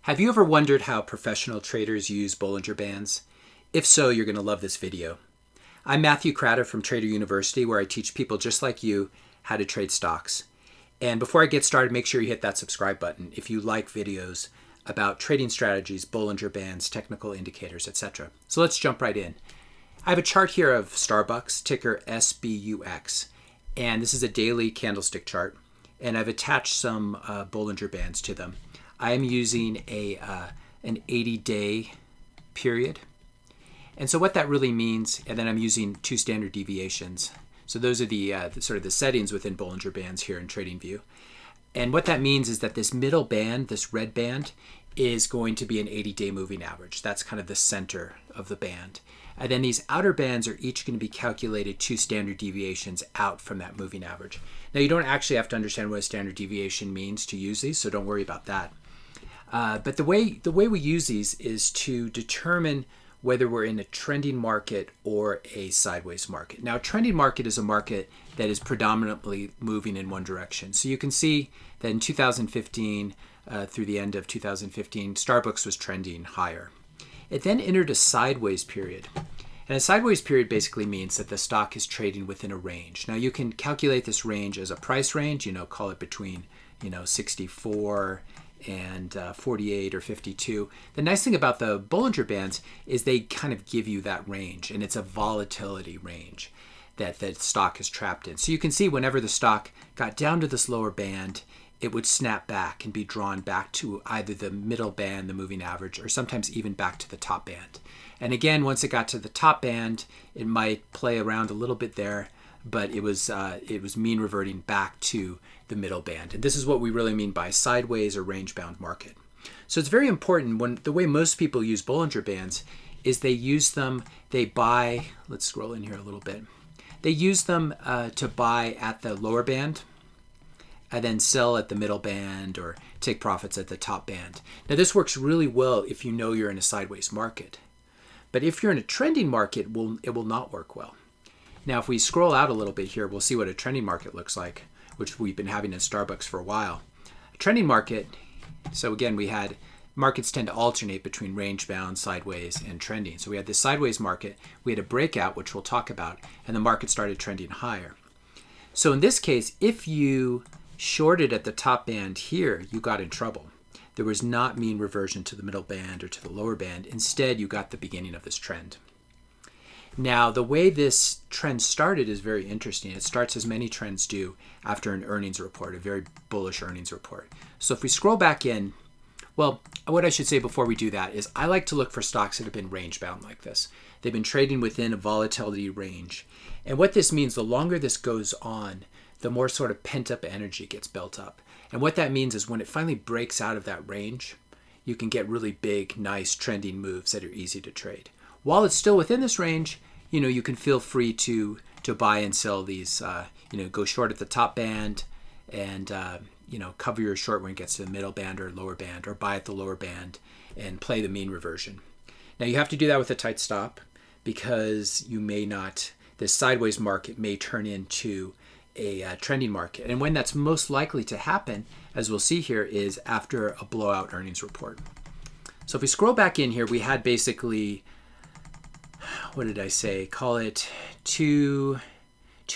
Have you ever wondered how professional traders use Bollinger Bands? If so, you're going to love this video. I'm Matthew Cratter from Trader University, where I teach people just like you how to trade stocks. And before I get started, make sure you hit that subscribe button if you like videos about trading strategies, Bollinger Bands, technical indicators, etc. So let's jump right in. I have a chart here of Starbucks, ticker SBUX, and this is a daily candlestick chart, and I've attached some Bollinger Bands to them. I am using an 80-day period. And so what that really means, and then I'm using two standard deviations. So those are the sort of the settings within Bollinger Bands here in TradingView. And what that means is that this middle band, this red band, is going to be an 80-day moving average. That's kind of the center of the band. And then these outer bands are each going to be calculated two standard deviations out from that moving average. Now, you don't actually have to understand what a standard deviation means to use these, so don't worry about that. But the way we use these is to determine whether we're in a trending market or a sideways market. Now, a trending market is a market that is predominantly moving in one direction. So you can see that in 2015, through the end of 2015, Starbucks was trending higher. It then entered a sideways period. And a sideways period basically means that the stock is trading within a range. Now, you can calculate this range as a price range, call it between, 64 and 48 or 52. The nice thing about the Bollinger Bands is they kind of give you that range, and it's a volatility range that the stock is trapped in. So you can see whenever the stock got down to this lower band, it would snap back and be drawn back to either the middle band, the moving average, or sometimes even back to the top band. And again, once it got to the top band, it might play around a little bit there, but it was mean reverting back to the middle band. And this is what we really mean by sideways or range-bound market. So it's very important when the way most people use Bollinger Bands is they use them, they buy, let's scroll in here a little bit. They use them to buy at the lower band and then sell at the middle band or take profits at the top band. Now, this works really well if you know you're in a sideways market. But if you're in a trending market, it will not work well. Now, if we scroll out a little bit here, we'll see what a trending market looks like, which we've been having in Starbucks for a while. A trending market, so again, markets tend to alternate between range-bound, sideways, and trending. So we had this sideways market, we had a breakout, which we'll talk about, and the market started trending higher. So in this case, if you shorted at the top band here, you got in trouble. There was not mean reversion to the middle band or to the lower band. Instead, you got the beginning of this trend. Now, the way this trend started is very interesting. It starts as many trends do after an earnings report, a very bullish earnings report. So if we scroll back in, well, what I should say before we do that is I like to look for stocks that have been range bound like this. They've been trading within a volatility range. And what this means, the longer this goes on, the more sort of pent up energy gets built up. And what that means is when it finally breaks out of that range, you can get really big, nice trending moves that are easy to trade. While it's still within this range, you can feel free to buy and sell these, go short at the top band and, cover your short when it gets to the middle band or lower band, or buy at the lower band and play the mean reversion. Now, you have to do that with a tight stop because this sideways market may turn into a trending market. And when that's most likely to happen, as we'll see here, is after a blowout earnings report. So if we scroll back in here, we had basically, what did I say? Call it two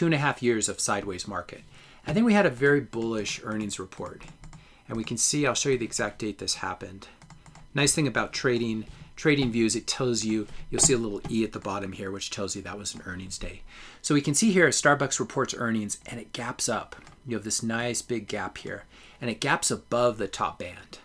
and a half years of sideways market. And then we had a very bullish earnings report. And we can see, I'll show you the exact date this happened. Nice thing about trading views, it tells you, you'll see a little E at the bottom here, which tells you that was an earnings day. So we can see here Starbucks reports earnings and it gaps up. You have this nice big gap here and it gaps above the top band.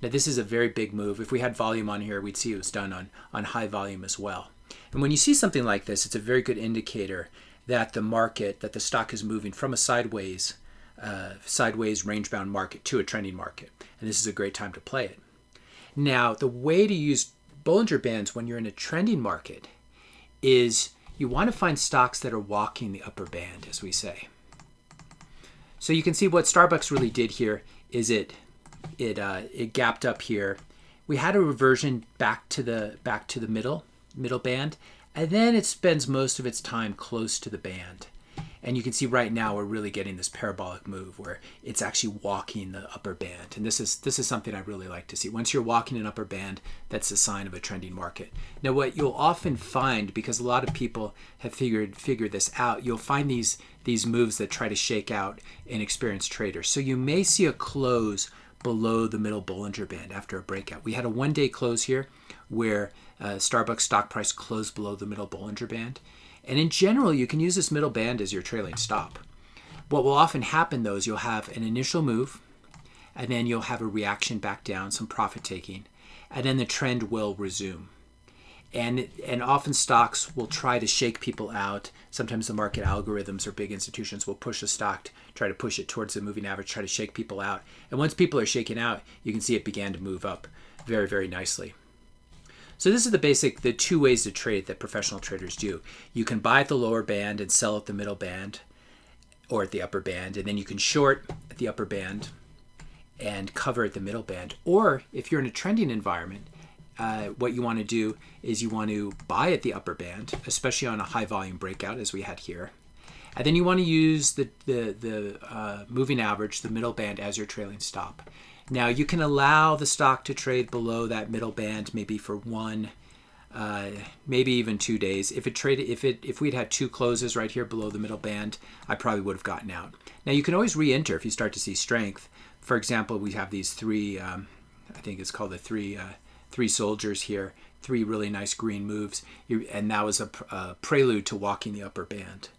Now, this is a very big move. If we had volume on here, we'd see it was done on high volume as well. And when you see something like this, it's a very good indicator that the stock is moving from a sideways range-bound market to a trending market. And this is a great time to play it. Now, the way to use Bollinger Bands when you're in a trending market is you want to find stocks that are walking the upper band, as we say. So you can see what Starbucks really did here is it gapped up here. We had a reversion back to the middle band, and then it spends most of its time close to the band. And you can see right now we're really getting this parabolic move where it's actually walking the upper band. And this is something I really like to see. Once you're walking an upper band, that's a sign of a trending market. Now what you'll often find, because a lot of people have figured this out, you'll find these moves that try to shake out inexperienced traders. So you may see a close below the middle Bollinger Band after a breakout. We had a one-day close here where Starbucks stock price closed below the middle Bollinger Band. And in general, you can use this middle band as your trailing stop. What will often happen, though, is you'll have an initial move, and then you'll have a reaction back down, some profit taking, and then the trend will resume. And often stocks will try to shake people out. Sometimes the market algorithms or big institutions will push a stock, try to push it towards the moving average, try to shake people out. And once people are shaken out, you can see it began to move up very, very nicely. So this is the two ways to trade that professional traders do. You can buy at the lower band and sell at the middle band or at the upper band, and then you can short at the upper band and cover at the middle band. Or if you're in a trending environment, what you want to do is you want to buy at the upper band, especially on a high volume breakout as we had here. And then you want to use the moving average, the middle band, as your trailing stop. Now you can allow the stock to trade below that middle band maybe for one, maybe even 2 days. If we'd had two closes right here below the middle band, I probably would have gotten out. Now you can always re-enter if you start to see strength. For example, we have these three, I think it's called the three soldiers here, three really nice green moves, and that was a prelude to walking the upper band.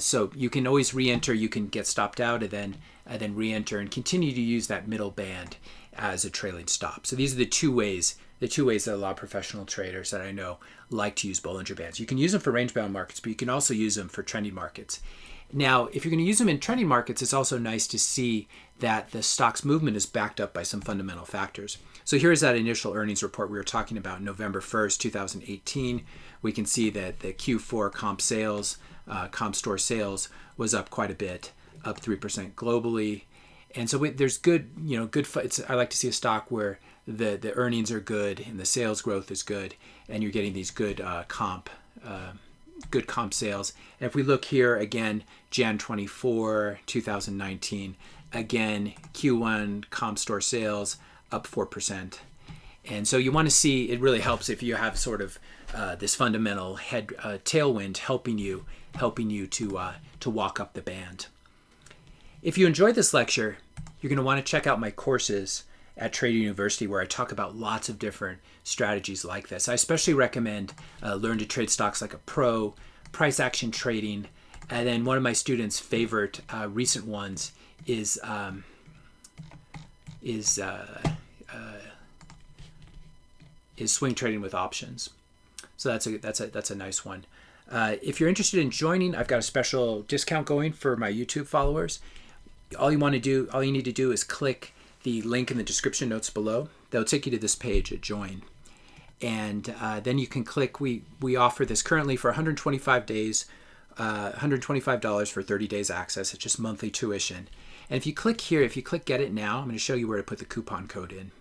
So you can always re-enter, you can get stopped out and then re-enter and continue to use that middle band as a trailing stop. So these are the two ways that a lot of professional traders that I know like to use Bollinger Bands. You can use them for range-bound markets, but you can also use them for trending markets. Now, if you're going to use them in trending markets, it's also nice to see that the stock's movement is backed up by some fundamental factors. So here's that initial earnings report we were talking about, November 1st, 2018. We can see that the Q4 comp store sales was up quite a bit, up 3% globally. And so there's good, I like to see a stock where the earnings are good and the sales growth is good, and you're getting these good comp sales. And if we look here again, Jan 24, 2019, again, Q1 comp store sales up 4%. And so you want to see, it really helps if you have sort of this fundamental tailwind helping you to walk up the band. If you enjoyed this lecture, you're going to want to check out my courses at Trader University, where I talk about lots of different strategies like this. I especially recommend Learn to Trade Stocks Like a Pro, Price Action Trading, and then one of my students' favorite recent ones is swing trading with options. So that's a nice one. If you're interested in joining, I've got a special discount going for my YouTube followers. All you need to do is click the link in the description notes below. That'll take you to this page at Join. And then you can click, we offer this currently for 125 days, $125 for 30 days access. It's just monthly tuition. And if you click here, if you click Get It Now, I'm going to show you where to put the coupon code in.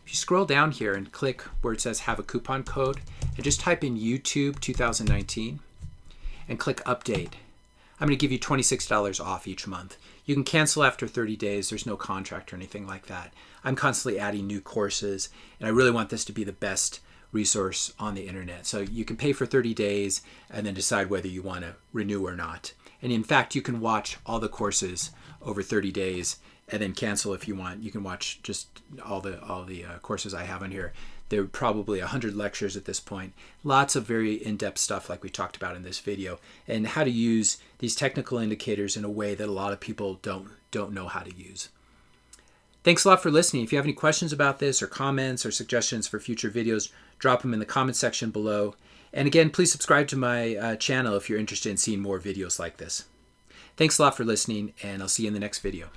If you scroll down here and click where it says Have a Coupon Code, and just type in YouTube 2019 and click Update. I'm going to give you $26 off each month. You can cancel after 30 days. There's no contract or anything like that. I'm constantly adding new courses, and I really want this to be the best resource on the internet. So you can pay for 30 days and then decide whether you want to renew or not. And in fact, you can watch all the courses over 30 days and then cancel if you want. You can watch just all the courses I have on here. There are probably 100 lectures at this point. Lots of very in-depth stuff like we talked about in this video, and how to use these technical indicators in a way that a lot of people don't know how to use. Thanks a lot for listening. If you have any questions about this or comments or suggestions for future videos, drop them in the comment section below. And again, please subscribe to my channel if you're interested in seeing more videos like this. Thanks a lot for listening, and I'll see you in the next video.